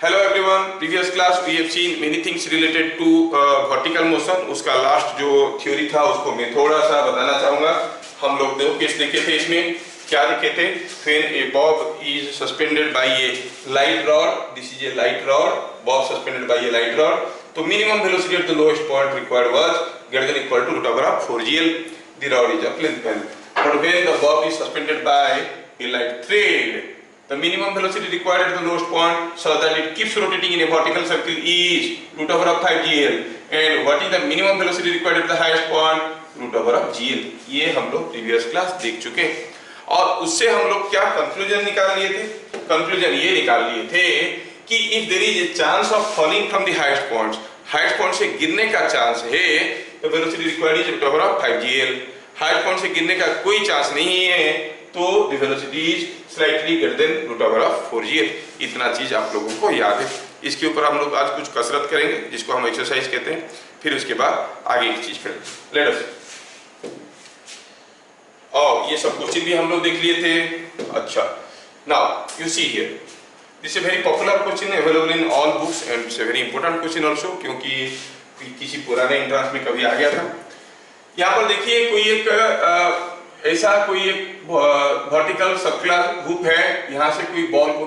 Hello everyone, previous class we have seen many things related to vertical motion। उसका last जो theory था उसको मैं थोड़ा सा बताना चाहूँगा। हम लोग दो केस देखे थे, इसमें क्या देखे थे? When a bob is suspended by a light rod, this is a light rod, bob suspended by a light rod, तो minimum velocity at the lowest point required was greater than equal to root over 4gl. The rod is of length L. But when the bob is suspended by a light thread, the minimum velocity required at the lowest point so that it keeps rotating in a vertical circle is root over of 5gl. And what is the minimum velocity required at the highest point? Root over of gl. ये हम लोग previous class देख चुके हैं और उससे हम लोग क्या कंक्लूजन निकाल लिए थे? कंक्लूजन ये निकाल लिए थे कि if there is a chance of falling from the highest points, highest point से गिरने का चांस है, तो velocity required is root over of 5gl. highest point से गिरने का कोई चांस नहीं है, तो the velocity is slightly greater than root over of 4gl. इतना चीज आप लोगों को याद है। इसके ऊपर हम लोग आज कुछ कसरत करेंगे जिसको हम एक्सरसाइज कहते हैं, फिर उसके बाद आगे की चीज करेंगे। Let us. और ये सब क्वेश्चन भी हम लोग देख लिए थे। अच्छा, now you see here, this is very popular question available in all books and it's a very important question also, क्योंकि किसी पुराने एंट्रेंस में कभी आ गया था। यहाँ पर देखिए कोई एक ऐसा कोई एक वर्टिकल सर्कुलर हुप है, यहाँ से कोई बॉल को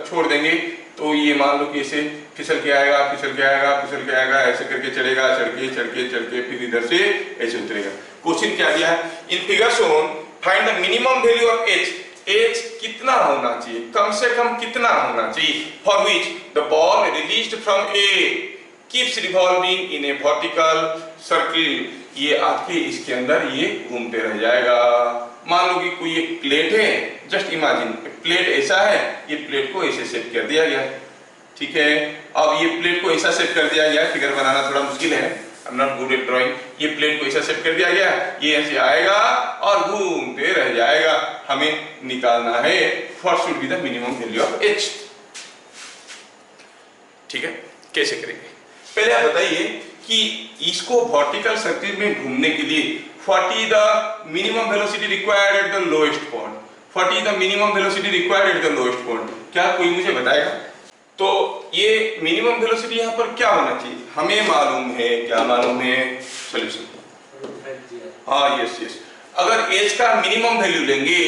छोड़ देंगे तो ये मान लो कि ऐसे फिसल के आएगा, फिसल के आएगा, फिसल के आएगा, ऐसे करके चढ़ेगा, चढ़ के फिर इधर से ऐसे उतरेगा। क्वेश्चन क्या दिया है? In figure shown find the minimum value of H कितना होना चाहिए, कम से कम कितना होना चाहिए, for which the ball released from A keeps revolving in A vertical circle. ये आपके इसके अंदर ये घूमते रह जाएगा। मान लो कि कोई एक प्लेट है, जस्ट इमेजिन प्लेट ऐसा है, ये प्लेट को ऐसे सेट कर दिया गया है, ठीक है। अब ये प्लेट को ऐसा सेट कर दिया गया है, फिगर बनाना थोड़ा मुश्किल है, I am not good at drawing. ये प्लेट को ऐसा सेट कर दिया गया है, ये ऐसे आएगा और घूमते रह जाएगा। हमें निकालना है what should be the minimum value of H, ठीक है। कैसे करेंगे? पहले आप बताइए कि इसको वर्टिकल सर्किल में घूमने के लिए what is the minimum velocity required at the lowest point, what is the minimum velocity required at the lowest point, क्या कोई मुझे बताएगा? तो ये मिनिमम वेलोसिटी यहाँ पर क्या होना चाहिए? हमें मालूम है, क्या मालूम है? सॉल्यूशन, हाँ यस यस। अगर एच का मिनिमम वैल्यू लेंगे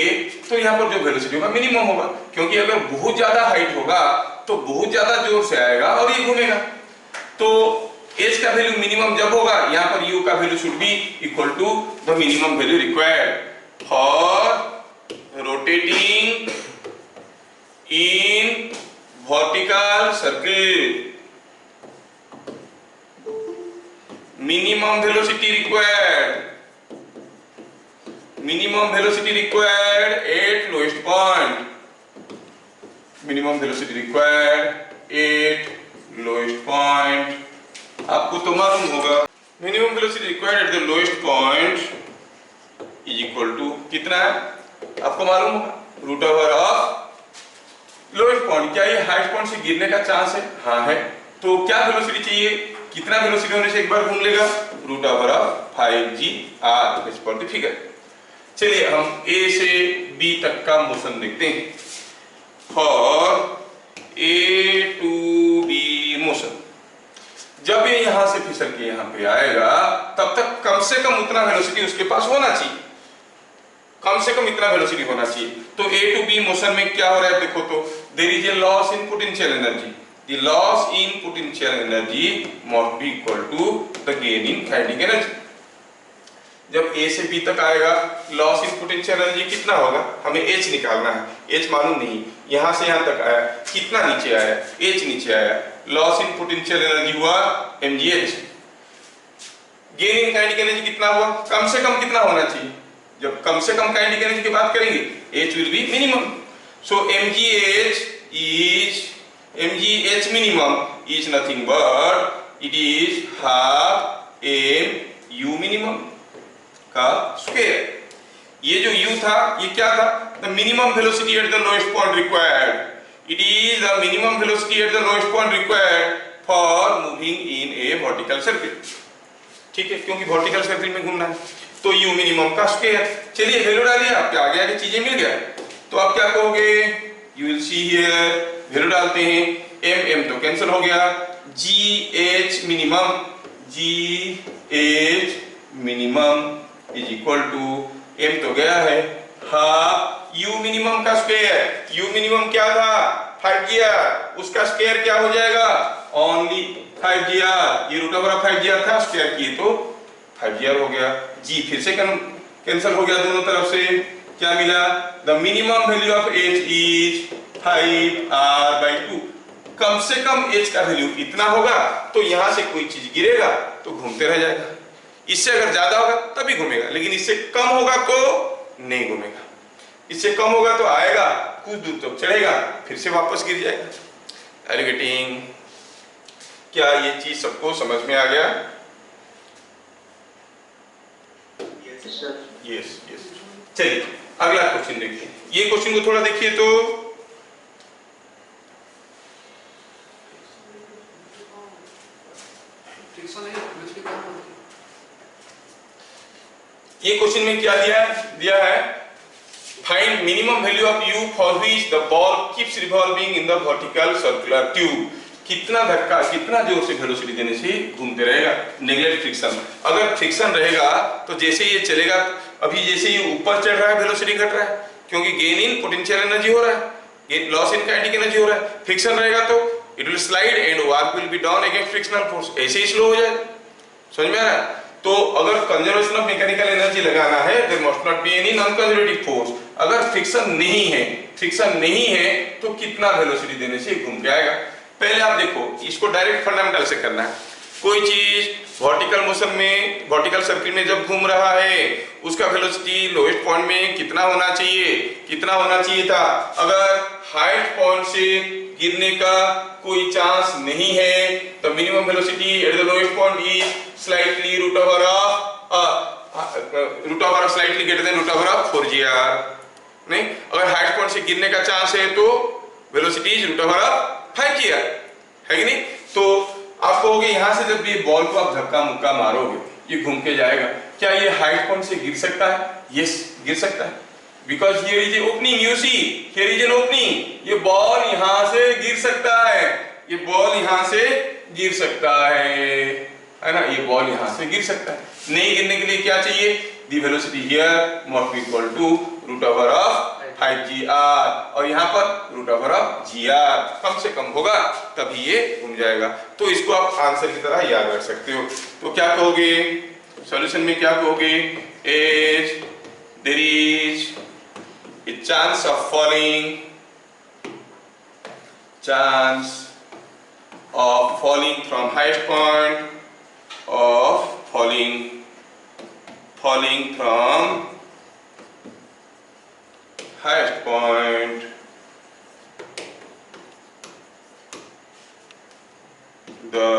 तो यहाँ पर जो वेलोसिटी होगा मिनिमम होगा, क्योंकि अगर बहुत ज्यादा हाइट होगा तो बहुत ज्यादा जोर से आएगा और ये घूमेगा। तो एच का वैल्यू मिनिमम जब होगा, यहाँ पर यू का value should be equal to the minimum value required for rotating in vertical circle. Minimum velocity required at lowest point, minimum velocity required at lowest point. आपको तो मालूम होगा minimum velocity required at the lowest point is equal to कितना है? आपको मालूम होगा root over of lowest point. क्या ये हाईएस्ट पॉइंट से गिरने का चांस है? हाँ है। तो क्या वेलोसिटी चाहिए, कितना वेलोसिटी होने से एक बार घूम लेगा? Root over of 5gr as per the figure. चलिए हम ए से बी तक का मोशन देखते हैं। For A to B motion, जब ये यहां से फिसल के यहां पे आएगा तब तक कम से कम उतना वेलोसिटी उसके पास होना चाहिए, कम से कम इतना वेलोसिटी होना चाहिए। तो ए टू बी मोशन में क्या हो रहा है देखो, तो there is a loss in potential energy, the loss in potential energy must be equal to the gain in kinetic energy. जब ए से बी तक आएगा लॉस इन पोटेंशियल एनर्जी कितना होगा? हमें एच निकालना है, एच मालूम नहीं। यहां से यहां तक आया, कितना नीचे आया? एच नीचे आया, लॉस इन पोटेंशियल एनर्जी हुआ mgh। Gain in kinetic energy कितना हुआ? कम से कम कितना होना चाहिए? जब कम से कम काइनेटिक एनर्जी की बात करेंगे h will be minimum. So mgh minimum is nothing but it is half mu minimum का स्क्वायर। ये जो u था ये क्या था? The minimum velocity at the lowest point required, it is the minimum velocity at the lowest point required for moving in a vertical circle, ठीक है, क्योंकि वर्टिकल सर्किल में घूमना है। तो u मिनिमम का स्क्वायर। चलिए वैल्यू डालिए, आपके आगे चीजें मिल गया। तो आप क्या कहोगे? You will see here, value डालते हैं एम एम तो कैंसिल हो गया, g h minimum is equal to m तो गया है, हाँ यू मिनिमम का स्क्वायर, यू मिनिमम क्या था 5gr, उसका स्क्वायर क्या हो जाएगा ओनली 5gr, ये रूट ओवर ऑफ 5gr था, स्क्वायर किए तो 5gr हो गया, जी फिर से कैंसिल हो गया दोनों तरफ से, क्या मिला the minimum value of h is 5r/2, कम से कम h का वैल्यू इतना होगा तो यहां से कोई चीज गिरेगा तो घूमते रह जाएगा, इससे अगर ज्यादा होगा तभी घूमेगा, लेकिन इससे कम होगा तो नहीं घूमेगा, इससे कम होगा तो आएगा कुछ दूर तक चढ़ेगा फिर से वापस गिर जाएगा। Are you getting? क्या ये चीज सबको समझ में आ गया? Yes yes. चलिए अगला क्वेश्चन देखिए, ये क्वेश्चन को थोड़ा देखिए तो ये क्वेश्चन में क्या दिया है find minimum value of u for which the ball keeps revolving in the vertical circular tube, कितना धक्का कितना जोर से वेलोसिटी देने से घूमते रहेगा, नेगलेक्ट फ्रिक्शन, अगर फ्रिक्शन रहेगा तो जैसे ये चलेगा, अभी जैसे ये ऊपर चढ़ रहा है वेलोसिटी घट रहा है क्योंकि गेन इन पोटेंशियल एनर्जी हो रहा है, लॉस इन काइनेटिक एनर्जी हो रहा है, फ्रिक्शन रहेगा तो it will slide and work will be down against frictional force, ऐसे ही स्लो हो जाएगा, समझ में आ रहा है? तो अगर कंजर्वेशन ऑफ मैकेनिकल एनर्जी लगाना है there must not be any non conservative force, अगर फ्रिक्शन नहीं है तो कितना वेलोसिटी देने से घूम के आएगा। पहले आप देखो इसको डायरेक्ट फंडामेंटल से करना है, कोई चीज वर्टिकल मोशन में वर्टिकल सर्किल में जब घूम रहा है उसका वेलोसिटी लोएस्ट पॉइंट में कितना होना चाहिए था, अगर हाईएस्ट पॉइंट से गिरने का कोई चांस नहीं है तो minimum velocity at the lowest point is slightly root over of slightly greater than root over of 4gr, नहीं अगर हाईएस्ट पॉइंट से गिरने का चांस है तो velocity is root over of 5gr, है कि नहीं? तो आप कहोगे यहां से जब ये बॉल को आप धक्का मुक्का मारोगे ये घूम के जाएगा, क्या ये हाईएस्ट पॉइंट से गिर सकता है? यस गिर सकता है, because here is a opening, you see here is an opening, ये बॉल यहां से गिर सकता है, ये बॉल यहां से गिर सकता है ना, ये बॉल यहां से गिर सकता है, नहीं गिरने के लिए क्या चाहिए, the velocity here must be equal to root over of 5gr और यहाँ पर रूट ओवर ऑफ gr कम से कम होगा तभी ये घूम जाएगा, तो इसको आप आंसर की तरह याद रख सकते हो। तो क्या कहोगे सॉल्यूशन में, क्या कहोगे, as there is a chance of falling from highest point of falling from highest point the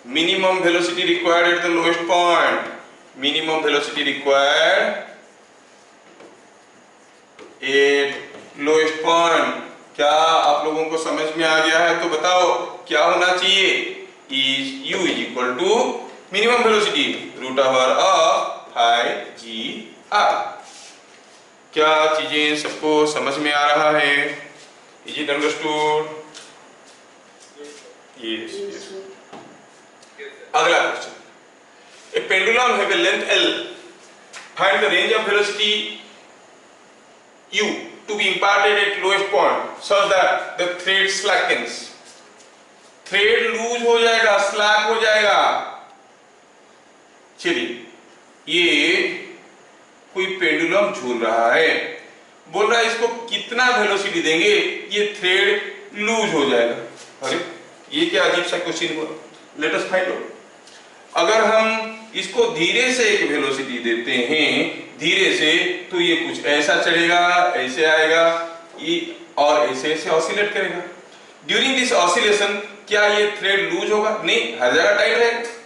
minimum velocity required at the lowest point, minimum velocity required at lowest point, क्या आप लोगों को समझ में आ गया है? तो बताओ क्या होना चाहिए, is u is equal to minimum velocity root over of 5gr। क्या चीजें सबको समझ में आ रहा है? Is it understood? Yes, yes. अगला question, a pendulum have a length L, find the range of velocity u to be imparted at lowest point such that the thread slackens, thread loose हो जाएगा, slack हो जाएगा। चलिए ये कोई pendulum झूल रहा है, बोल रहा है इसको कितना वेलोसिटी देंगे ये थ्रेड लूज हो जाएगा। अरे ये क्या अजीब सा क्वेश्चन हुआ, लेट अस फाइंड आउट। अगर हम इसको धीरे से एक वेलोसिटी देते हैं, धीरे से, तो ये कुछ ऐसा चढ़ेगा, ऐसे आएगा, ये और ऐसे ऐसे ऑसिलेट करेगा। ड्यूरिंग दिस ऑसिलेशन क्या ये थ्रेड लूज होगा? नहीं, हर जगह टाइट रहेगा।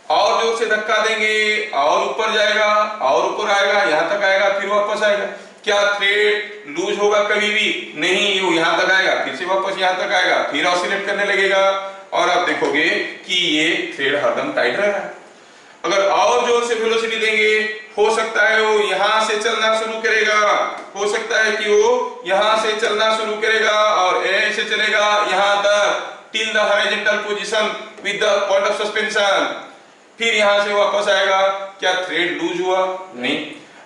और जोर से धक्का देंगे और ऊपर जाएगा और ऊपर आएगा, यहां तक आएगा, फिर वापस आएगा। क्या थ्रेड लूज होगा कभी भी? नहीं, वो यहां तक आएगा, फिर से वापस यहां तक आएगा, फिर ऑसिलेट करने लगेगा और आप देखोगे कि ये थ्रेड हरदम टाइट रह रहा है। अगर और जोर से वेलोसिटी देंगे, हो सकता है वो यहां से चलना शुरू करेगा, हो सकता है कि वो यहां से चलना शुरू करेगा और ऐसे चलेगा यहां तक, till the horizontal position with the point of suspension. फिर यहां से वापस आएगा, क्या थ्रेड लूज हुआ? नहीं।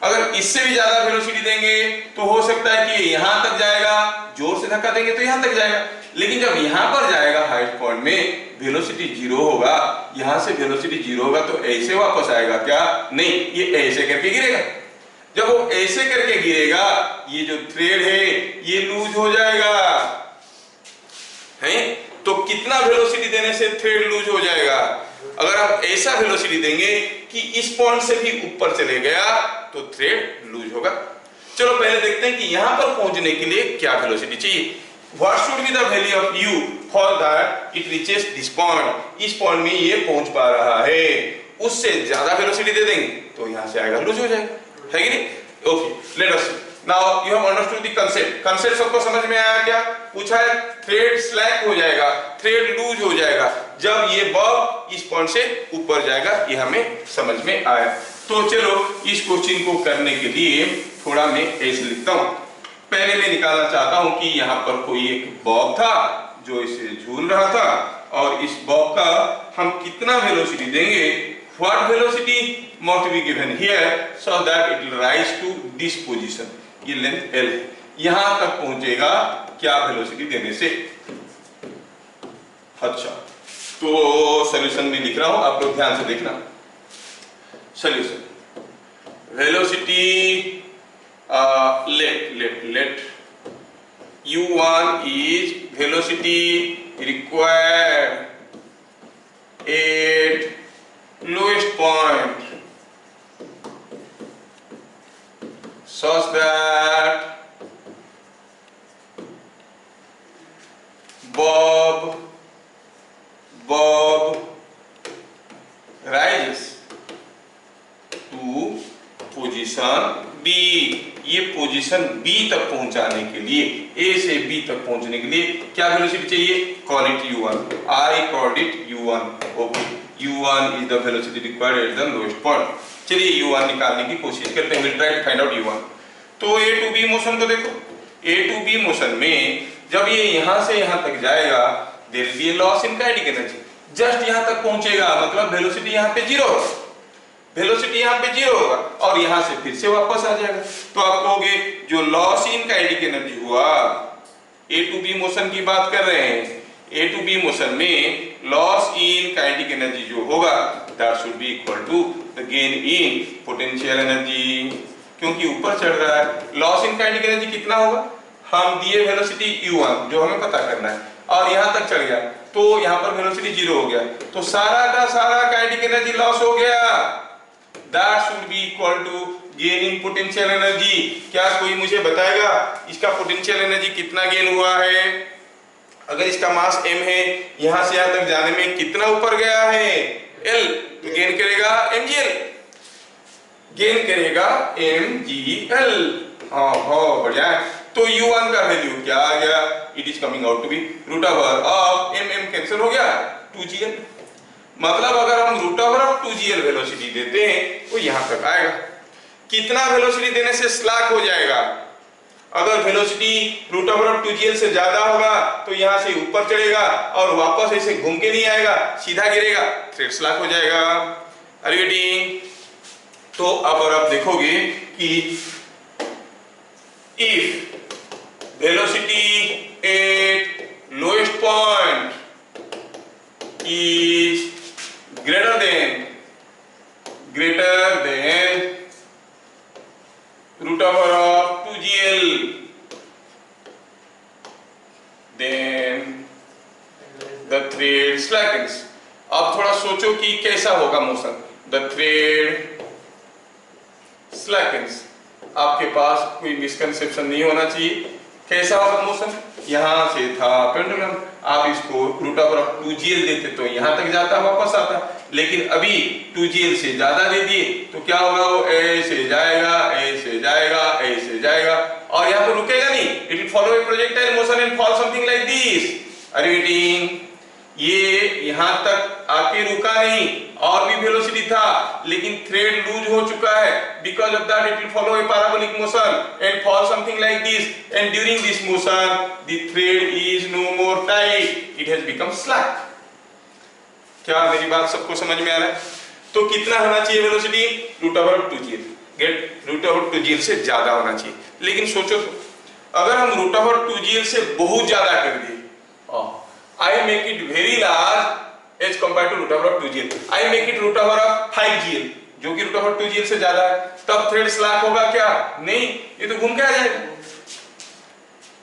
अगर इससे भी ज्यादा वेलोसिटी देंगे तो हो सकता है कि यहां तक जाएगा, जोर से धक्का देंगे तो यहां तक जाएगा, लेकिन जब यहां पर जाएगा हाईएस्ट पॉइंट में वेलोसिटी जीरो होगा, यहां से वेलोसिटी जीरो होगा तो ऐसे वापस आएगा क्या? नहीं, ये ऐसे करके गिरेगा। जब वो ऐसे करके गिरेगा, ये जो थ्रेड है ये लूज हो जाएगा, है? तो कितना वेलोसिटी देने से थ्रेड लूज हो जाएगा? अगर आप ऐसा वेलोसिटी देंगे कि इस पॉइंट से भी ऊपर चले गया तो थ्रेड लूज होगा। चलो पहले देखते हैं कि यहां पर पहुंचने के लिए क्या वेलोसिटी चाहिए। What should be the value of u for that it reaches this point? इस पॉइंट में ये पहुंच पा रहा है, उससे ज्यादा वेलोसिटी दे देंगे तो यहां से आएगा, लूज हो जाएगा, है कि नहीं? Okay, let us now you have understood the concept. Concept सबको समझ में आया? क्या पूछा है? थ्रेड स्लैक हो जाएगा, थ्रेड लूज हो जाएगा जब ये बॉब इस पॉइंट से ऊपर जाएगा, ये हमें समझ में आया। तो चलो इस क्वेश्चन को करने के लिए थोड़ा मैं ऐसे लिखता हूं। पहले मैं निकालना चाहता हूं कि यहाँ पर कोई एक बॉब था जो इसे झूल रहा था, और इस बॉब का हम कितना वेलोसिटी देंगे? What velocity must be given here so that it will rise to this position. ये लेंथ L है, यहां तक पहुंचेगा क्या वेलोसिटी देने से? अच्छा, तो सॉल्यूशन में लिख रहा हूं, आप लोग ध्यान से देखना। Solution velocity let u1 is velocity required at lowest point such that bob rises to position B। ये पोजीशन B तक पहुंचाने के लिए, A से B तक पहुंचने के लिए क्या वेलोसिटी चाहिए? Call it U1। I called it U1। Okay, U1 is the velocity required at the lowest point। चलिए U1 निकालने की कोशिश करते हैं। We'll try to find out U1। तो A to B मोशन को देखो, A to B मोशन में जब ये यहां से यहां तक जाएगा, there will be a loss in kinetic energy। Just यहां तक पहुंचेगा मतलब वेलोसिटी यहां पे जीरो होगा, वेलोसिटी यहाँ पे जीरो होगा, और यहाँ से फिर से वापस आ जाएगा। तो आप कहोगे जो लॉस इन काइनेटिक एनर्जी हुआ, A to B मोशन की बात कर रहे हैं, A to B मोशन में लॉस इन काइनेटिक एनर्जी जो होगा that should be equal to the gain in potential energy, क्योंकि ऊपर चढ़ रहा है। लॉस इन काइनेटिक एनर्जी कितना होगा? हम दिए वेलोसिटी u1 जो हमें पता करना है, और यहाँ तक चढ़ गया तो यहाँ पर वेलोसिटी जीरो हो गया, तो सारा का सारा काइनेटिक एनर्जी लॉस हो गया। That should be equal to gain in potential energy। क्या कोई मुझे बताएगा इसका पोटेंशियल एनर्जी कितना गेन हुआ है? अगर इसका मास m है, यहां से यहां तक जाने में कितना ऊपर गया है? L, तो गेन करेगा mgl, गेन करेगा mgl। हाँ बढ़िया है। तो u1 का वैल्यू क्या आ गया? It is coming out to be root over of m cancel हो गया 2gl। मतलब अगर हम root over of 2gl velocity देते हैं तो यहां तक आएगा। कितना वेलोसिटी देने से स्लैक हो जाएगा? अगर velocity root over of 2gl से ज्यादा होगा तो यहां से ऊपर चढ़ेगा और वापस ऐसे घूम के नहीं आएगा, सीधा गिरेगा, थ्रेड स्लैक हो जाएगा। Are you getting? तो अब आप देखोगे कि if velocity at lowest point is greater than root over of 2gl, then the thread slackens। अब थोड़ा सोचो कि कैसा होगा मोशन। The thread slackens। आपके पास कोई मिसकंसेप्शन नहीं होना चाहिए। कैसा होगा मोशन? यहां से था पेंडुलम, आप इसको रूट ओवर ऑफ 2gl देते तो यहां तक जाता, वापस आता, लेकिन अभी 2gl से ज्यादा दे दिए तो क्या होगा? वो ऐसे जाएगा, ऐसे जाएगा, ऐसे जाएगा, और यहाँ पर रुकेगा नहीं। It will follow a projectile motion and fall something like this. Are you getting? ये यहां तक आके रुका नहीं, और भी वेलोसिटी था, लेकिन थ्रेड लूज हो चुका है, because of that it will follow a parabolic motion and fall something like this, and during this motion the thread is no more tight, it has become slack. क्या मेरी बात सबको समझ में आ रहा है? तो कितना होना चाहिए वेलोसिटी? √2gl, गेट √2gl से ज्यादा होना चाहिए। लेकिन सोचो तो, अगर हम √2gl से बहुत ज्यादा कर दिए, I make it very large as compared to √2gl, I make it √5gl, जो कि √2gl से ज्यादा है, तब थ्रेड स्लैक होगा क्या? नहीं, ये तो घूम के आ जाएगा।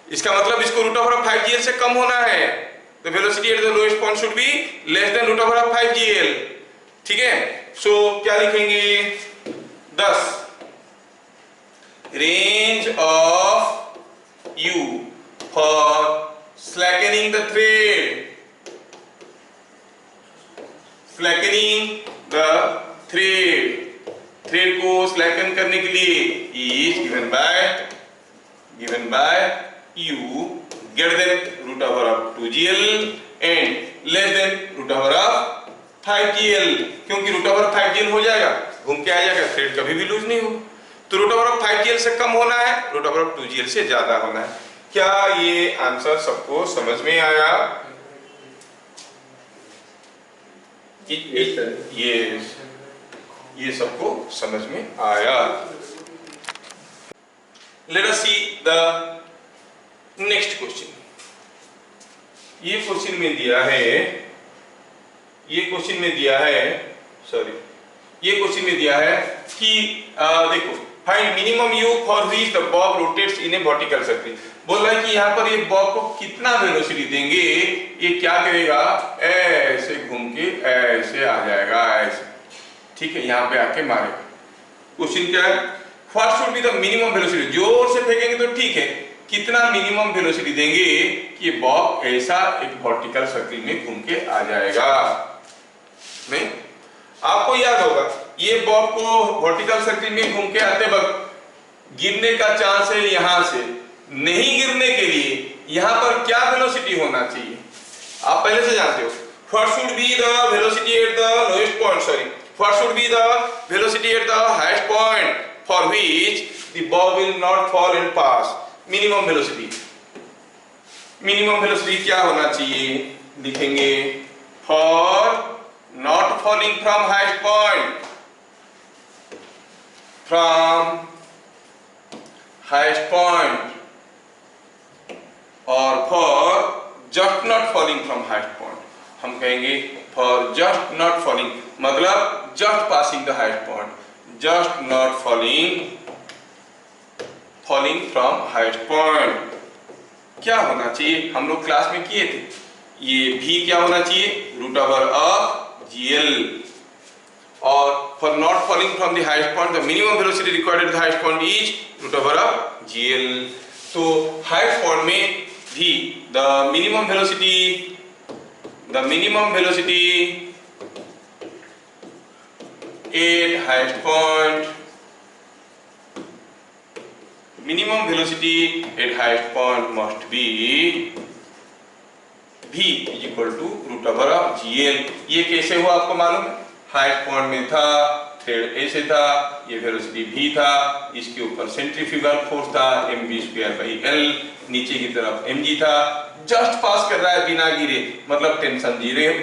इसका मतलब इसको √5gl से कम होना है, तो velocity at the lowest point should be less than √5gl। ठीक है, सो क्या लिखेंगे? 10 range of u for slackening the thread, slackening the thread को slacken करने के लिए is given by u greater than √2gl and less than √5gl, क्योंकि √5gl हो जाएगा, घूम के आ जाएगा, थ्रेड कभी भी लूज नहीं होगा। तो √5gl से कम होना है, √2gl से ज्यादा होना है। क्या ये आंसर सबको समझ में आया? ये सबको समझ में आया? Let us see the next question. ये क्वेश्चन में दिया है, ये क्वेश्चन में दिया है कि देखो, find minimum u for which the Bob rotates in A vertical circle. बोल रहा है कि यहाँ पर ये बॉब को कितना वेलोसिटी देंगे, ये क्या करेगा, ऐसे घूम के ऐसे आ जाएगा, ऐसे, ठीक है, यहाँ पे आके मारेगा। क्वेश्चन क्या है? What should be the minimum velocity, जोर से फेंकेंगे तो ठीक है, कितना मिनिमम वेलोसिटी देंगे कि ये बॉब ऐसा एक वर्टिकल सर्किल में घूम के आ जाएगा? नहीं, आपको याद होगा ये बॉब को वर्टिकल सर्किल में घूम के आते वक्त गिरने का चांस है यहाँ से, नहीं गिरने के लिए यहाँ पर क्या वेलोसिटी होना चाहिए? आप पहले से जानते हो। What should be the velocity at the lowest point? Sorry, what should be the velocity at the highest point for which the ball will not fall and pass? Minimum velocity. Minimum velocity क्या होना चाहिए? लिखेंगे for not falling from highest point. From highest point or for just not falling from highest point. हम कहेंगे for just not falling, मतलब just passing the highest point, just not falling from highest point। क्या होना चाहिए? हम लोग class में किए थे, ये भी क्या होना चाहिए? √of gl। और for not falling from the highest point, the minimum velocity required at the highest point is √of gl। तो highest point में भी the minimum velocity at highest point, minimum velocity at highest point must be v is equal to √of gl। ये कैसे हुआ आपको मालूम है? Highest point में था, थ्रेड ऐसे था, ये वेलोसिटी v था, इसके ऊपर सेंट्रीफ्यूगल फोर्स था mv²/L, नीचे की तरफ mg था, जस्ट पास कर रहा है बिना गिरे, मतलब टेंशन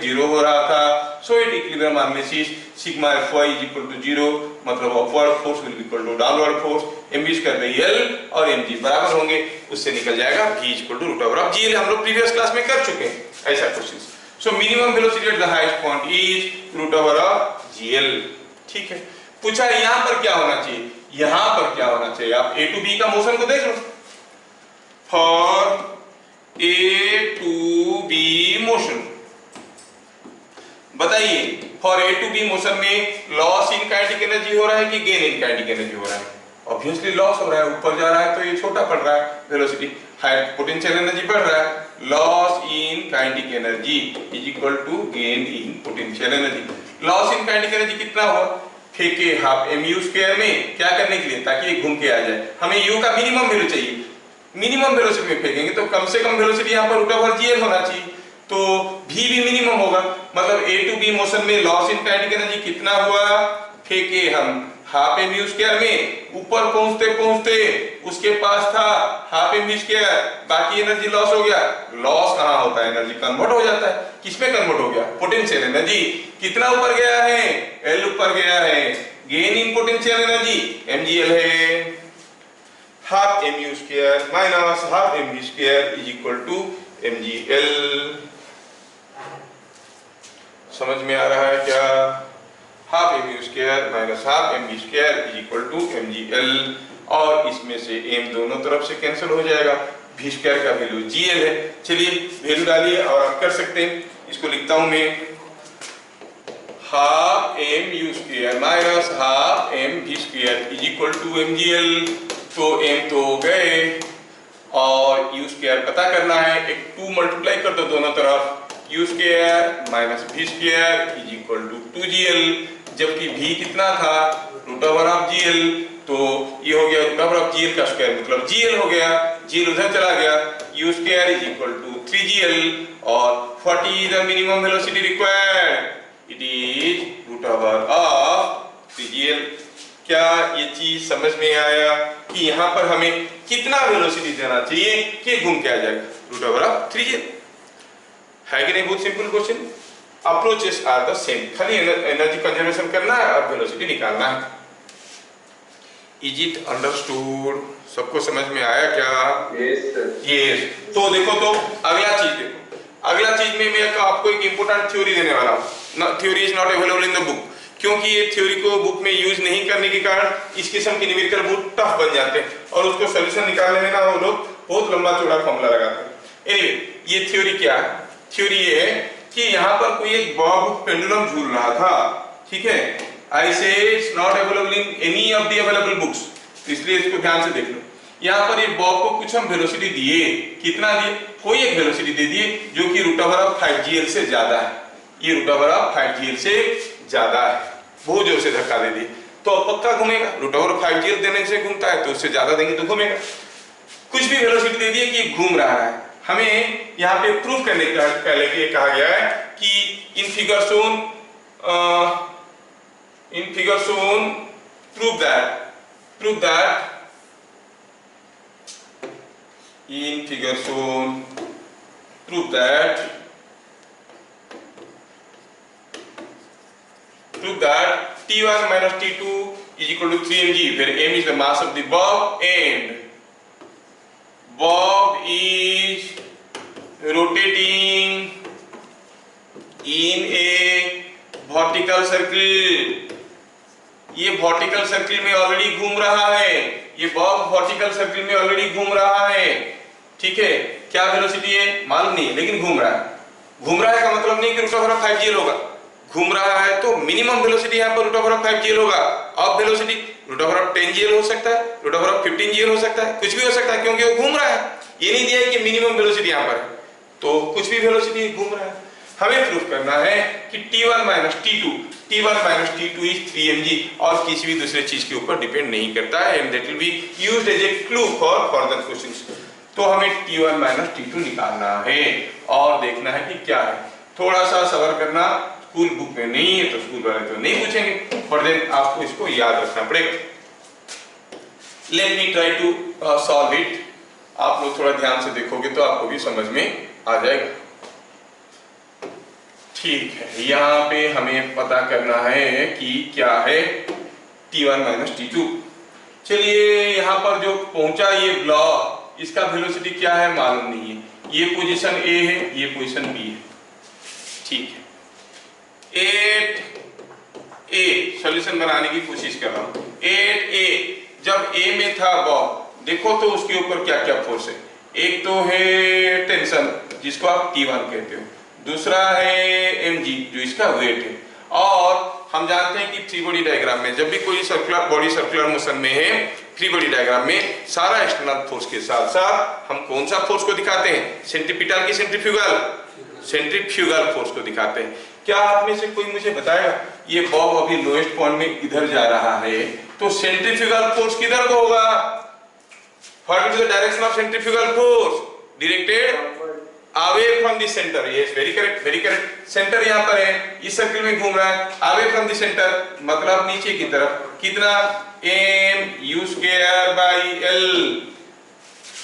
जीरो हो रहा था। So it equilibrium analysis sigma Fy is equal to 0, मतलब upward force will equal to downward force, mv²/L और mg बराबर होंगे, उससे निकल जाएगा v is equal to √of gl। हम लोग प्रीवियस क्लास में कर चुके हैं ऐसा question. So minimum velocity at the highest point is √of gl। ठीक है, पूछा यहाँ पर क्या होना चाहिए? यहाँ पर क्या होना चाहिए? आप A to B का मोशन को देख लो। For A to B motion, बताइए for A to B motion में लॉस इन काइनेटिक एनर्जी हो रहा है कि गेन इन काइनेटिक एनर्जी हो रहा है? ऑब्वियसली लॉस हो रहा है, ऊपर जा रहा है तो ये छोटा पड़ रहा है वेलोसिटी, हाई पोटेंशियल एनर्जी बढ़ रहा है। Loss in kinetic energy is equal to gain in potential energy. Loss in kinetic energy कितना हुआ? फेंके हाफ mu² में, क्या करने के लिए? ताकि ये घूम के आ जाए। हमें u का मिनिमम वैल्यू चाहिए, मिनिमम वेलोसिटी में फेंकेंगे तो कम से कम वेलोसिटी यहाँ पर √of gl होना चाहिए। तो भी मिनिमम होगा, मतलब ए टू बी मोशन में लॉस इन काइनेटिक एनर्जी कितना हुआ, फेंके हम हाफ एम यू स्क्वायर में, ऊपर पहुंचते पहुंचते उसके पास था हाफ एम वी स्क्वायर, बाकी एनर्जी लॉस हो गया। लॉस कहाँ होता है, एनर्जी कन्वर्ट हो जाता है, किसमें कन्वर्ट हो गया, पोटेंशियल एनर्जी। कितना ऊपर गया है, एल ऊपर गया है, gain in potential energy mgl है, half m u square minus half m v square is equal to mgl। समझ में आ रहा है क्या, half m u square minus half m v square is equal to mgl, और इसमें से m दोनों तरफ से कैंसिल हो जाएगा, v स्क्वायर का वैल्यू gl है। चलिए वैल्यू डालिए और आप कर सकते हैं, इसको लिखता हूं मैं, half m u square minus half m v square is equal to mgl। तो m तो गए और u स्क्वायर पता करना है, एक 2 मल्टीप्लाई कर दो दोनों तरफ, u square minus v square is equal to 2gl, जबकि v कितना था, रूट ओवर ऑफ gl, तो ये हो गया रूट ओवर ऑफ gl का स्क्वायर, मतलब gl हो गया, gl उधर चला गया, u square is equal to 3gl, और what is the minimum velocity required, it is root over of 3gl। क्या ये चीज समझ में आया कि यहाँ पर हमें कितना वेलोसिटी देना चाहिए कि घूम के आ जाएगा, रूट ओवर ऑफ 3gl है कि नहीं। बहुत simple question, approaches are the same, खाली एनर्जी कंजर्वेशन करना है और वेलोसिटी निकालना है। इज इट अंडरस्टूड, सबको समझ में आया क्या? यस। तो देखो, तो अगला चीज देखो, अगला चीज में मैं आपको एक इंपोर्टेंट थ्योरी देने वाला हूँ। Theory is not available in the book, क्योंकि ये थ्योरी को बुक में यूज नहीं करने के कारण इस किस्म के न्यूमेरिकल बहुत टफ बन जाते हैं, और उसको सोल्यूशन निकालने में ना वो लोग बहुत लंबा चौड़ा फॉर्मूला लगाते हैं। एनीवे, ये थ्योरी क्या है? थ्योरी ये है कि यहाँ पर कोई एक बॉब पेंडुलम झूल रहा था, ठीक है। आई से it's not available in any of the available books, इसलिए इसको ध्यान से देख लो। यहाँ पर ये बॉब को कुछ हम वेलोसिटी दिए, कितना दिए, कोई एक वेलोसिटी दे दिए जो कि रूट ओवर ऑफ 5gl से ज्यादा है, ये रूट ओवर ऑफ 5gl से ज्यादा है, बहुत जोर से धक्का दे दिए तो पक्का घूमेगा, रूट ओवर 5gl देने से घूमता है तो उससे ज्यादा देंगे तो घूमेगा। कुछ भी वेलोसिटी दे दिए कि घूम रहा है, हमें यहाँ पे प्रूफ करने का पहले ये कहा गया है कि in figure shown prove that in figure shown prove that T1 minus T2 is equal to 3 mg, where m is the mass of the bob and bob is rotating in a vertical circle। ये vertical circle में already घूम रहा है, ये Bob vertical circle में already घूम रहा है, ठीक है। क्या वेलोसिटी है मालूम नहीं, लेकिन घूम रहा है। घूम रहा है का मतलब नहीं कि रूट ओवर ऑफ 5gl होगा, घूम रहा है तो मिनिमम वेलोसिटी यहाँ पर रूट ओवर ऑफ 5gl होगा। अब velocity root over of 10gl हो सकता है, रूट ओवर ऑफ 15gl हो सकता है, कुछ भी हो सकता है, क्योंकि वो घूम रहा है। ये नहीं दिया है कि मिनिमम वेलोसिटी यहाँ पर है, तो कुछ भी वेलोसिटी घूम रहा है। हमें प्रूफ करना है कि T1 minus T2 is 3 mg, और किसी भी दूसरे चीज के ऊपर डिपेंड नहीं करता है, and that will be used as a clue for further questions. तो हमें T1 माइनस T2 निकालना है और देखना है कि क्या है। थोड़ा सा सबर करना, स्कूल बुक में नहीं है तो स्कूल वाले तो नहीं पूछेंगे, पर देन आपको इसको याद रखना पड़ेगा। Let me try to solve it. आप लोग थोड़ा ध्यान से देखोगे तो आपको भी समझ में आ जाएगा, ठीक है। यहाँ पे हमें पता करना है कि क्या है T1 माइनस T2। चलिए यहाँ पर जो पहुंचा ये ब्लॉक, इसका वेलोसिटी क्या है मालूम नहीं है, ये पोजीशन A है, ये पोजीशन B है, ठीक है। 8A सॉल्यूशन बनाने की कोशिश कर रहा हूँ। 8A जब A में था बॉब, देखो तो उसके ऊपर क्या क्या फोर्स है। एक तो है टेंशन जिसको आप T1 कहते हो, दूसरा है mg जो इसका वेट है, और हम जानते हैं कि फ्री बॉडी डायग्राम में जब भी कोई सर्कुलर बॉडी सर्कुलर मोशन में है, फ्री बॉडी डायग्राम में सारा एक्सटर्नल फोर्स के साथ साथ हम कौन सा फोर्स को दिखाते हैं, सेंट्रीपिटल की सेंट्रीफ्यूगल फोर्स को दिखाते हैं। क्या आप में से कोई मुझे बताएगा, ये बॉब अभी लोएस्ट पॉइंट में इधर जा रहा है तो सेंट्रीफ्यूगल फोर्स किधर को होगा? What is the direction of centrifugal force? Directed away from the centre, yes very correct, very correct. Centre यहाँ पर है, इस सर्किल में घूम रहा है, अवे फ्रॉम द सेंटर मतलब नीचे की तरफ। कितना? mu²/L।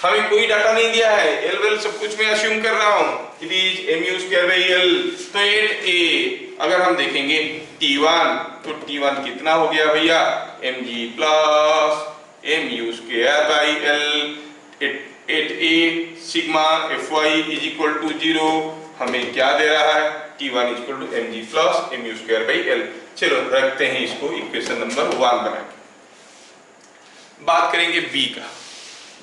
हमें कोई डाटा नहीं दिया है, एल वेल सब कुछ मैं अज्यूम कर रहा हूँ। It is mu²/L। तो 8a अगर हम देखेंगे T1 तो T1 कितना हो गया भैया? mg plus mu²/L। 8a sigma fy is equal to 0 हमें क्या दे रहा है? T1 is equal to mg plus mu²/L। चलो रखते हैं इसको इक्वेशन नंबर 1 बना के। बात करेंगे b का।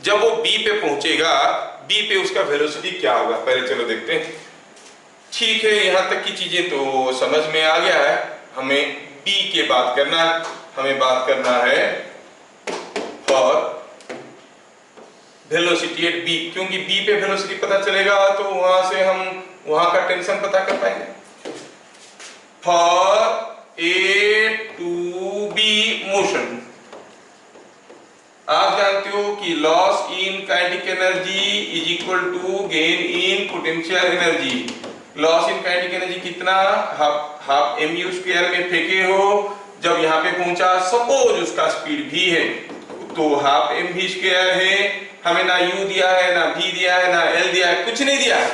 जब वो B पे पहुंचेगा, B पे उसका वेलोसिटी क्या होगा पहले चलो देखते हैं। ठीक है, यहां तक की चीजें तो समझ में आ गया है। हमें B के बात करना है, हमें बात करना है फॉर वेलोसिटी एट B, क्योंकि B पे वेलोसिटी पता चलेगा तो वहां से हम वहां का टेंशन पता कर पाएंगे। For A to B motion, आप जानते हो कि loss in kinetic energy is equal to gain in potential energy. Loss in kinetic energy कितना? हाफ mu² में फेंके हो, जब यहाँ पे पहुंचा, सपोज उसका स्पीड v है तो हाफ mv² है। हमें ना u दिया है, ना v दिया है, ना l दिया है, कुछ नहीं दिया है,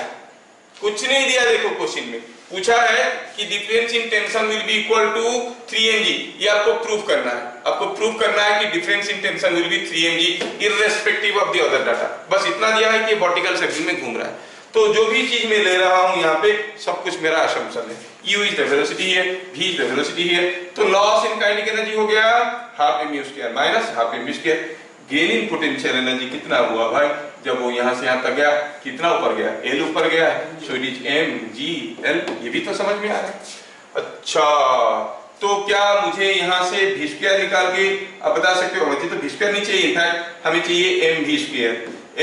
कुछ नहीं दिया। देखो क्वेश्चन में पूछा है कि difference in tension will be equal to 3mg। ये आपको प्रूफ करना है, आपको प्रूफ करना है कि difference in tension will B 3mg irrespective of the other data. बस इतना दिया है कि वर्टिकल सर्किल में घूम रहा है। तो जो भी चीज मैं ले रहा हूं यहाँ पे सब कुछ मेरा असम्पशन है। u इज द वेलोसिटी है, v इज द वेलोसिटी है। तो लॉस इन काइनेटिक एनर्जी हो गया half mu² minus half mv²। Gain in potential energy कितना हुआ भाई? जब वो यहाँ से यहाँ तक गया, कितना ऊपर गया? L ऊपर गया, सो इट इज mg/L। ये भी तो समझ में आ रहा है। अच्छा, तो क्या मुझे यहाँ से v² निकाल के आप बता सकते हो? मुझे तो v² नहीं चाहिए, इनफैक्ट हमें चाहिए mv²।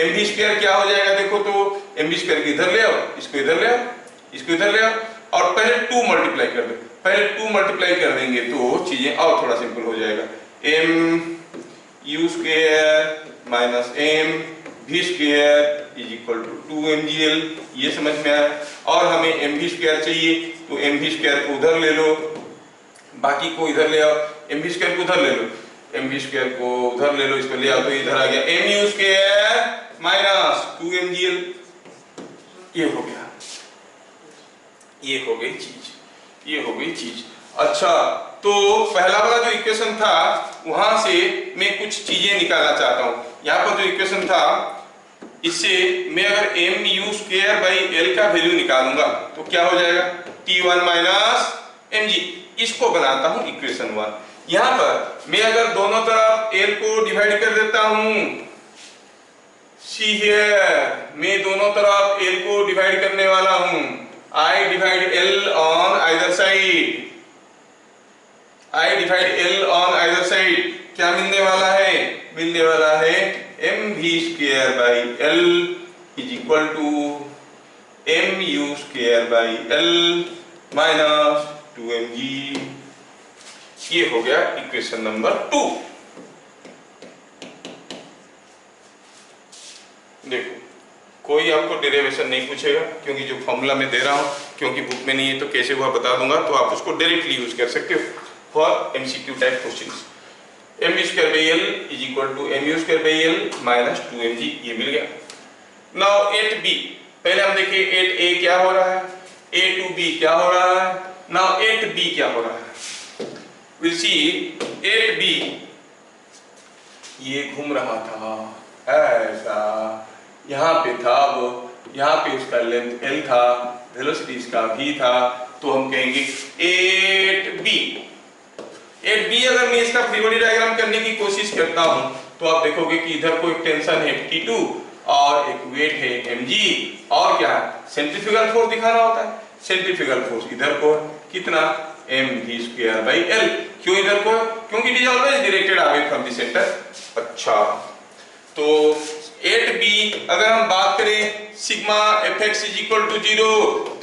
mv² क्या हो जाएगा? देखो तो mv² इधर ले आओ, इसको इधर ले आओ, इसको इधर ले आओ और पहले 2 मल्टीप्लाई कर दो। पहले 2 मल्टीप्लाई कर देंगे तो चीजें और थोड़ा सिंपल हो जाएगा। mu² minus mv² is equal to 2mgl। ये समझ में आया। और हमें mv² चाहिए तो mv² को उधर ले लो, बाकी को इधर ले आओ। mv² को उधर ले लो, mv² को उधर ले लो, इसको ले आओ तो इधर आ गया mu² माइनस 2mgl। ये हो गया, ये हो गई चीज, ये हो गई चीज। अच्छा, तो पहला वाला जो इक्वेशन था वहां से मैं कुछ चीजें निकालना चाहता हूं। यहाँ पर जो इक्वेशन था इससे मैं अगर mu²/L का वैल्यू निकालूंगा तो क्या हो जाएगा? T1 minus mg। इसको बनाता हूं इक्वेशन 1। यहाँ पर मैं अगर दोनों तरफ L को डिवाइड कर देता हूं, सी हियर, मैं दोनों तरफ L को डिवाइड करने वाला हूं। I divide L on either side, I divide L on either side। क्या मिलने वाला है? मिलने वाला है mv²/L is equal to mu²/L minus 2mg। ये हो गया इक्वेशन नंबर 2। देखो, कोई आपको डेरिवेशन नहीं पूछेगा क्योंकि जो फॉर्मूला मैं दे रहा हूं, क्योंकि बुक में नहीं है तो कैसे हुआ बता दूंगा, तो आप उसको डायरेक्टली यूज कर सकते हो for MCQ type questions. mv²/L is equal to mu²/L minus 2mg। ये मिल गया। नाउ 8b, पहले हम देखिए 8a क्या हो रहा है, a to b क्या हो रहा है। नाउ 8b क्या हो रहा है, विल सी 8b ये घूम रहा था ऐसा, यहाँ पे था वो, यहाँ पे उसका लेंथ L था, वेलोसिटी इसका v था, तो हम कहेंगे 8b। 8b अगर मैं इसका फ्री बॉडी डायग्राम करने की कोशिश करता हूं तो आप देखोगे कि इधर को एक टेंशन है T2 और एक वेट है mg, और क्या सेंट्रीफ्यूगल फोर्स दिखाना होता है। सेंट्रीफ्यूगल फोर्स इधर को कितना mv²/L। क्यों इधर को? क्योंकि it is always directed away from the centre. अच्छा, तो 8b अगर हम बात करें sigma fx is equal to 0,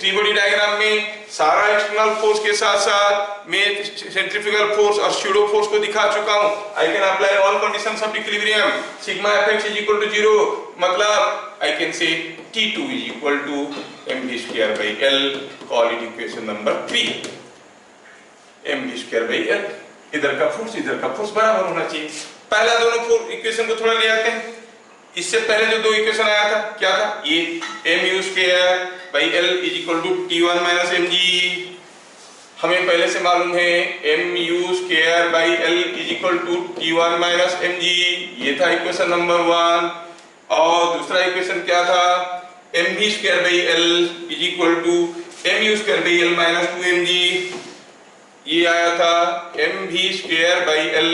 free body diagram में सारा एक्सटर्नल फोर्स के साथ साथ मैं सेंट्रीफ्यूगल फोर्स और स्यूडो फोर्स को दिखा चुका हूं। I can apply all conditions of equilibrium. Sigma fx is equal to 0 मतलब I can can say T2 is equal to mv square by L, call it equation number 3, mv square by L। इधर का force बराबर होना चाहिए। पहला दोनों equation को थोड़ा ले आते हैं। इससे पहले जो दो इक्वेशन आया था क्या था, ये mu square by L is equal to T1 minus mg। हमें पहले से मालूम है mu square by L is equal to T1 minus mg, ये था इक्वेशन नंबर 1। और दूसरा इक्वेशन क्या था, mv square by L is equal to mu square by L minus 2mg, ये आया था mv square by L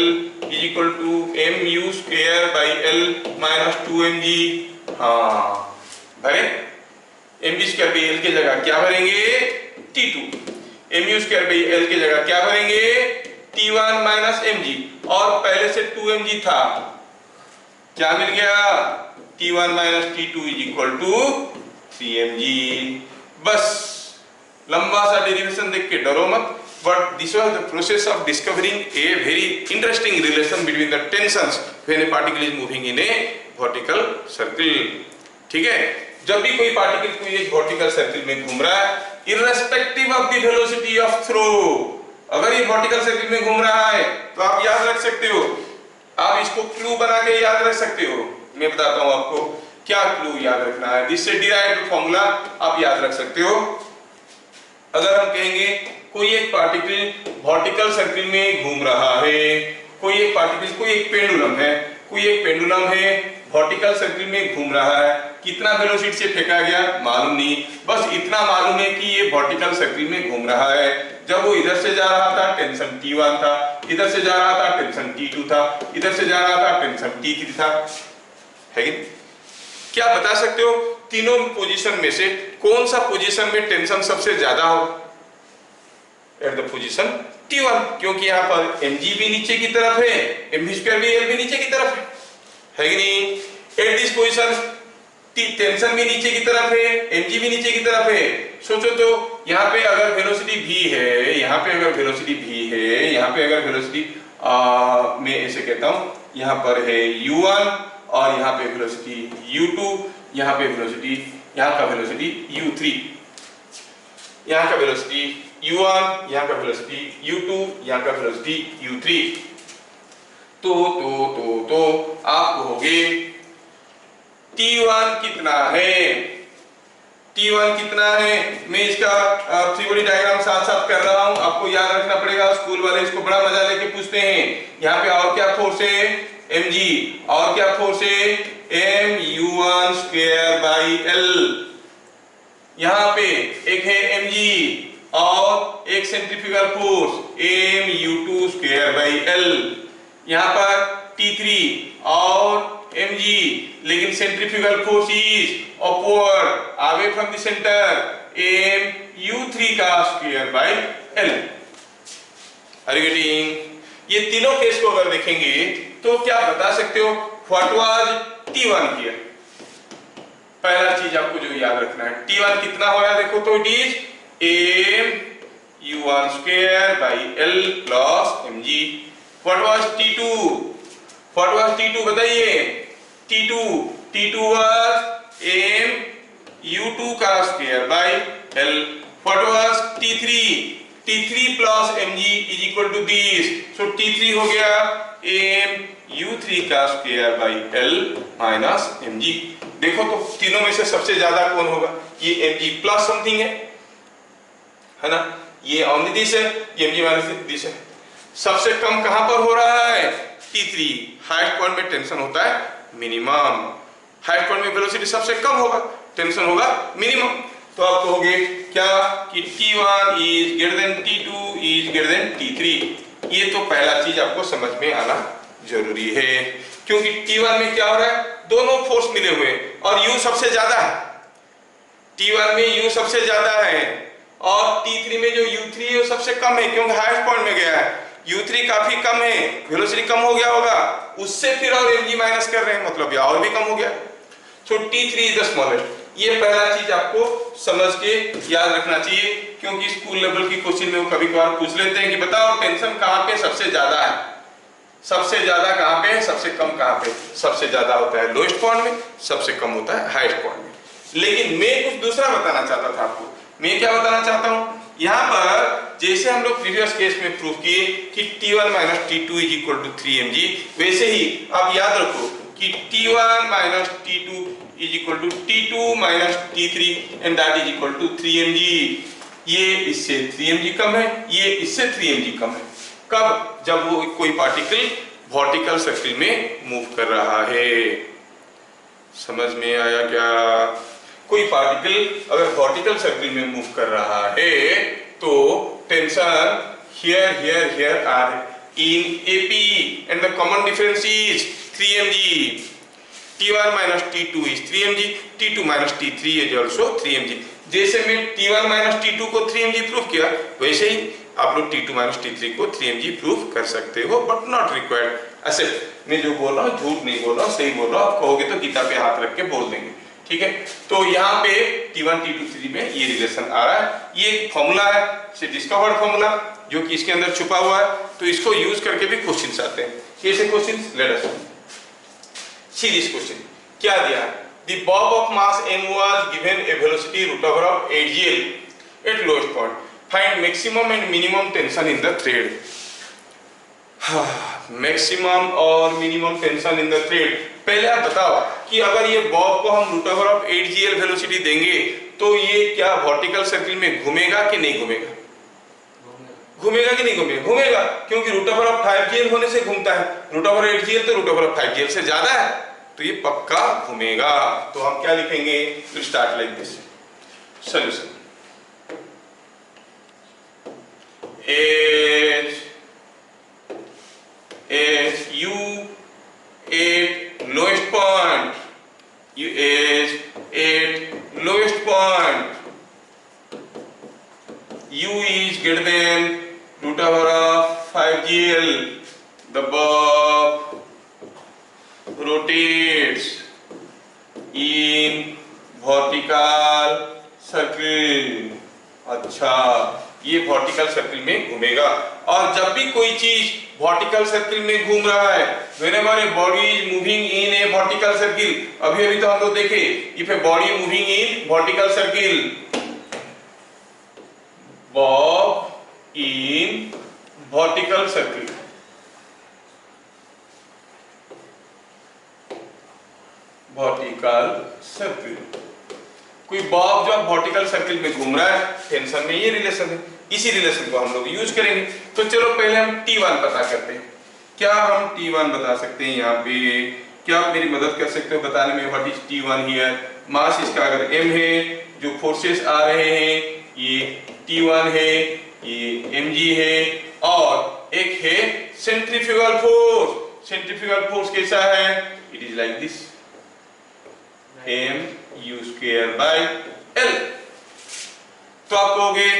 is equal to mu square by L minus 2mg। हाँ भरे, mv square by L की जगह क्या भरेंगे, T2, mu square by L की जगह क्या भरेंगे, T1 minus mg, और पहले से 2mg था, क्या मिल गया, T1 minus T2 is equal to 3mg। बस लंबा सा डेरिवेशन देख के डरो मत, but this was the process of discovering a very interesting relation between the tensions when a particle is moving in a vertical circle। ठीक है, जब भी कोई पार्टिकल कोई एक वर्टिकल सर्किल में घूम रहा है, irrespective of the velocity of throw, अगर ये वर्टिकल सर्किल में घूम रहा है तो आप याद रख सकते हो, आप इसको क्लू बना के याद रख सकते हो। मैं बताता हूं आपको क्या क्लू याद रखना है, जिससे डिराइव्ड फॉर्मूला आप याद रख सकते हो। अगर हम कहेंगे कोई एक पार्टिकल वर्टिकल सर्किल में घूम रहा है, कोई एक पार्टिकल, कोई एक पेंडुलम है वर्टिकल सर्किल में घूम रहा है, कितना वेलोसिटी से फेंका गया मालूम नहीं, बस इतना मालूम है कि ये वर्टिकल सर्किल में घूम रहा है। जब वो इधर से जा रहा था टेंशन T1 था, इधर से जा रहा था टेंशन T2 था, इधर से जा रहा था टेंशन T3 था, है कि? क्या बता सकते हो तीनों पोजीशन में से कौन सा पोजीशन में टेंशन सबसे ज्यादा हो? एट द पोजीशन T1, क्योंकि यहाँ पर mg भी नीचे की तरफ है, mv स्क्वायर भी L भी नीचे की तरफ है कि नहीं? एट दिस पोजीशन टेंशन भी नीचे की तरफ है, mg भी नीचे की तरफ है। सोचो तो यहाँ पे अगर वेलोसिटी v है, यहाँ पे अगर वेलोसिटी v है, यहाँ पे अगर वेलोसिटी मैं ऐसे कहता हूँ, यहाँ पर है u1 और यहाँ पे वेलोसिटी u2, यहाँ पे वेलोसिटी, यहाँ का वेलोसिटी u3, यहाँ का वेलोसिटी u1, यहाँ का वेलोसिटी u2, यहाँ का वेलोसिटी u3। तो आप कहोगे T1 कितना है, T1 कितना है? मैं इसका फ्री बॉडी डायग्राम साथ साथ कर रहा हूं, आपको याद रखना पड़ेगा। स्कूल वाले इसको बड़ा मजा लेके पूछते हैं, यहाँ पे और क्या फोर्स है, mg, और क्या फोर्स है, mu1 स्क्वायर बाई L। यहाँ पे एक है mg और एक centrifugal force mu2 square by L। यहाँ पर T3 और mg, लेकिन centrifugal force is upward away from the centre, mu3 का square by L। Are you getting? ये तीनों केस को अगर देखेंगे तो क्या बता सकते हो व्हाट वाज T1 हियर? पहला चीज आपको जो याद रखना है, T1 कितना होगा देखो तो it is mu1 square by L plus mg। What was T2? What was T2 बताइए? T2 was mu2 का square by L। What was T3? T3 plus mg is equal to this, so T3 हो गया mu3 का square by L minus mg। देखो तो तीनों में से सबसे ज्यादा कौन होगा? ये mg प्लस समथिंग है ना, ये ओनली दिस है, ये mg माइनस दिस है। सबसे कम कहां पर हो रहा है? T3। हाईएस्ट पॉइंट में टेंशन होता है मिनिमम, हाईएस्ट पॉइंट में वेलोसिटी सबसे कम होगा, टेंशन होगा मिनिमम। तो आप कहोगे क्या कि T1 is greater than T2 is greater than T3। ये तो पहला चीज आपको समझ में आना जरूरी है, क्योंकि T1 में क्या हो रहा है, दोनों फोर्स मिले हुए और U सबसे ज्यादा है। T1 में U सबसे ज्यादा है और T3 में जो U3 है वो सबसे कम है, क्योंकि हाईएस्ट पॉइंट में गया है। U3 काफी कम है, वेलोसिटी कम हो गया होगा, उससे फिर और mg माइनस कर रहे हैं, मतलब या और भी कम हो गया। सो T3 इज द स्मॉलेस्ट। ये पहला चीज आपको समझ के याद रखना चाहिए, क्योंकि स्कूल लेवल की क्वेश्चन में वो कभी कभार पूछ लेते हैं कि बताओ टेंशन कहाँ पे सबसे ज्यादा है। सबसे ज्यादा कहाँ पे है, सबसे कम कहाँ पे? सबसे ज्यादा होता है लोएस्ट पॉइंट में, सबसे कम होता है हाईएस्ट पॉइंट में। लेकिन मैं कुछ दूसरा बताना चाहता था आपको। मैं क्या बताना चाहता हूँ, यहाँ पर जैसे हम लोग प्रीवियस केस में प्रूव किए कि T1 minus T2 is equal to 3mg, वैसे ही आप याद रखो कि T1 minus T2 is equal to T2 minus T3 and that is equal to 3mg। ये इससे 3mg कम है, ये इससे 3mg कम है। कब? जब वो कोई पार्टिकल वर्टिकल सर्किल में मूव कर रहा है। समझ में आया क्या? कोई पार्टिकल अगर वर्टिकल सर्किल में मूव कर रहा है तो tension here here here are in AP and the common difference is 3mg. T1 minus T2 is 3mg, T2 minus T3 is also 3mg. जैसे मैं T1 minus T2 को 3mg prove किया, वैसे ही आप लोग T2 minus T3 को 3mg prove कर सकते हो, बट नॉट रिक्वायर्ड। ऐसे मैं जो बोल रहा हूँ झूठ नहीं बोल रहा हूँ, सही बोल रहा हूँ। आप कहोगे तो गीता पे हाथ रख के बोल देंगे, ठीक है? तो यहाँ पे T1 T2 T3 में ये रिलेशन आ रहा है। ये एक फॉर्मूला है, से डिस्कवर्ड फॉर्मूला, जो कि इसके अंदर छुपा हुआ है। तो इसको यूज करके भी क्वेश्चंस आते हैं। कैसे questions? Let us see this question. क्या दिया है? The bob of mass m was given a velocity root over of 8gl at lowest point. Find maximum and minimum tension in the thread. Maximum और minimum tension in the thread. पहले आप बताओ कि अगर ये बॉब को हम root over of 8gl velocity देंगे तो ये क्या वर्टिकल सर्किल में घूमेगा कि नहीं घूमेगा? घूमेगा कि नहीं घूमेगा? घूमेगा, क्योंकि रूट ओवर ऑफ 5gl होने से घूमता है। रूट ओवर 8gl तो रूट ओवर ऑफ 5gl से ज्यादा है, तो ये पक्का घूमेगा। तो हम क्या लिखेंगे? To start like this. Solution is u at lowest point, u is at lowest point, u is greater than root over of 5gl. The bob rotates in vertical circle. अच्छा, ये वर्टिकल सर्किल में घूमेगा। और जब भी कोई चीज vertical circle में घूम रहा है, whenever a body is moving in a vertical circle, अभी तो हम लोग देखे, if a body moving in vertical circle, bob in vertical circle, vertical circle, कोई बॉब जब वर्टिकल सर्किल में घूम रहा है, टेंशन में ये रिलेशन है। इसी रिलेशन को हम लोग यूज करेंगे। तो चलो पहले हम T1 पता करते हैं। क्या हम T1 बता सकते हैं? यहाँ पे क्या आप मेरी मदद कर सकते हो बताने में? What is T1 here? मास इसका अगर m है, जो फोर्सेस आ रहे हैं ये T1 है, ये mg है, और एक है सेंट्रीफ्यूगल फोर्स। सेंट्रीफ्यूगल फोर्स कैसा है? It is like this, mu square by L। तो आप कहोगे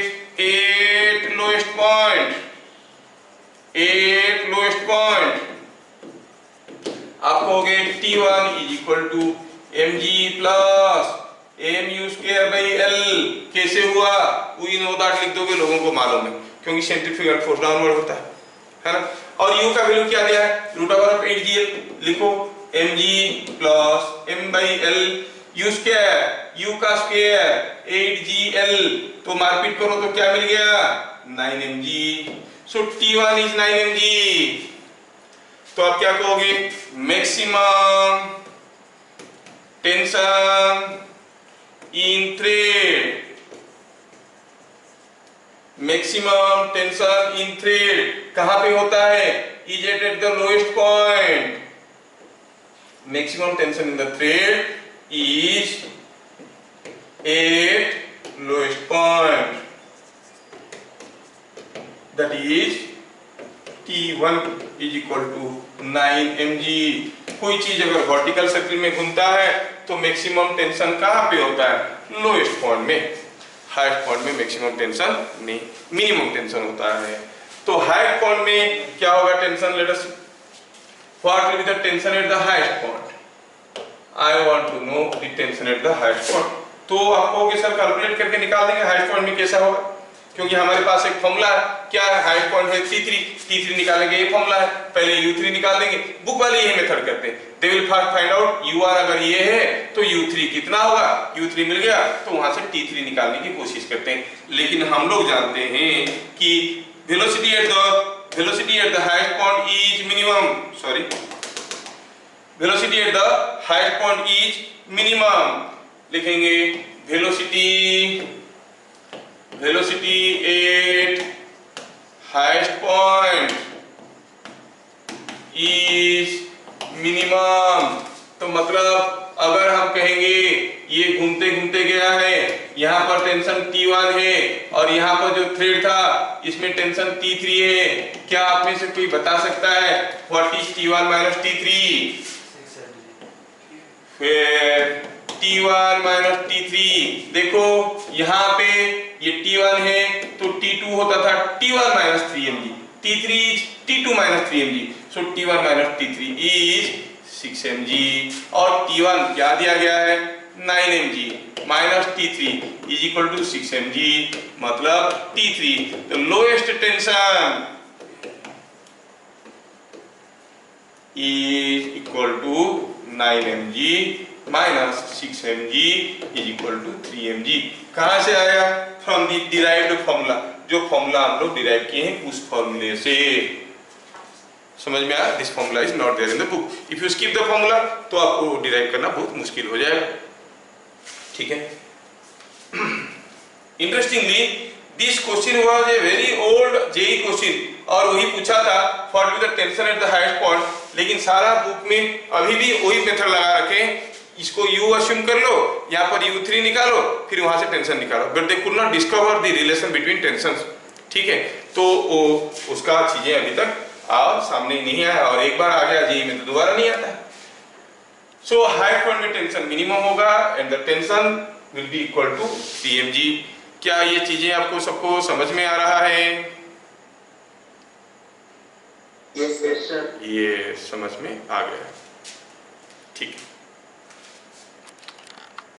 at lowest point, at lowest point आप कहोगे T1 is equal to mg plus mu square by L। कैसे हुआ? we know that लिख दोगे, लोगों को मालूम है, क्योंकि सेंट्रीफ्यूगल फोर्स डाउनवर्ड होता है ना। और u का वैल्यू क्या दिया है? Root over of 8gl। लिखो mg plus m by L, u square, u का स्क्वायर 8gl, तो मारपीट करो तो क्या मिल गया? 9mg। So T1 is 9mg। तो आप क्या कहोगे? Maximum tension in thread, maximum tension in thread कहां पे होता है? Is at the lowest point. Maximum tension in the thread is at lowest point, that is T1 is equal to 9mg। कोई चीज अगर वर्टिकल सर्किल में घूमता है तो मैक्सिमम टेंशन कहाँ पे होता है? लोएस्ट पॉइंट में। हाईएस्ट पॉइंट में मैक्सिमम टेंशन नहीं, मिनिमम टेंशन होता है। तो हाईएस्ट पॉइंट में क्या होगा tension? Let us, what will be the tension at the highest point? I want to know the tension at the highest point। तो आप कहोगे सर कैलकुलेट करके निकाल देंगे हाईएस्ट पॉइंट में कैसा होगा? क्योंकि हमारे पास एक फॉर्मूला है, क्या है, हाईएस्ट पॉइंट है T3 निकालेंगे, ये फॉर्मूला है, पहले U3 निकाल देंगे, बुक वाले ये मेथड करते हैं, they will first find out U1 अगर ये है तो U3 कितना होगा, U3 मिल गया तो वहां से T3 निकालने की कोशिश करते हैं। लेकिन हम लोग जानते हैं कि velocity at the highest point is minimum, velocity at the highest point is minimum, लिखेंगे velocity at highest point is minimum. तो मतलब अगर हम कहेंगे ये घूमते घूमते गया है, यहाँ पर टेंशन T1 है और यहाँ पर जो थ्रेड था इसमें टेंशन T3 है, क्या आप में से कोई बता सकता है what is T1 minus T3? फिर T1 माइनस T3, देखो यहाँ पे ये T1 है तो T2 होता था T1 minus 3mg, T3 is T2 minus 3mg, so T1 minus T3 is 6mg और T1 क्या दिया गया है 9mg minus T3 is equal to 6mg, मतलब T3 तो lowest tension is equal to 9mg minus 6mg is equal to 3mg। कहां से आया? फ्रॉम दी डिराइव्ड फॉर्मूला, जो फॉर्मूला हम लोग डिराइव किए हैं उस फॉर्मूले से। समझ में आया? This formula is not there in the book, if you skip the formula तो आपको डिराइव करना बहुत मुश्किल हो जाएगा। ठीक है। Interestingly this question was a very old JEE question और वही पूछा था what will the tension at the highest point, लेकिन सारा बुक में अभी भी वही मेथड लगा रखे हैं, इसको U अस्यूम कर लो, यहाँ पर U3 निकालो, फिर वहां से टेंशन निकालो, but they could not discover the relation between tensions. ठीक है, तो उसका चीजें अभी तक सामने नहीं आया और एक बार आ गया जेई में तो दोबारा नहीं आता। सो हाईएस्ट पॉइंट में टेंशन मिनिमम होगा and the tension will be equal to 3mg। क्या ये चीजें आपको सबको समझ में आ रहा है? Yes sir. ये समझ में आ गया। ठीक है।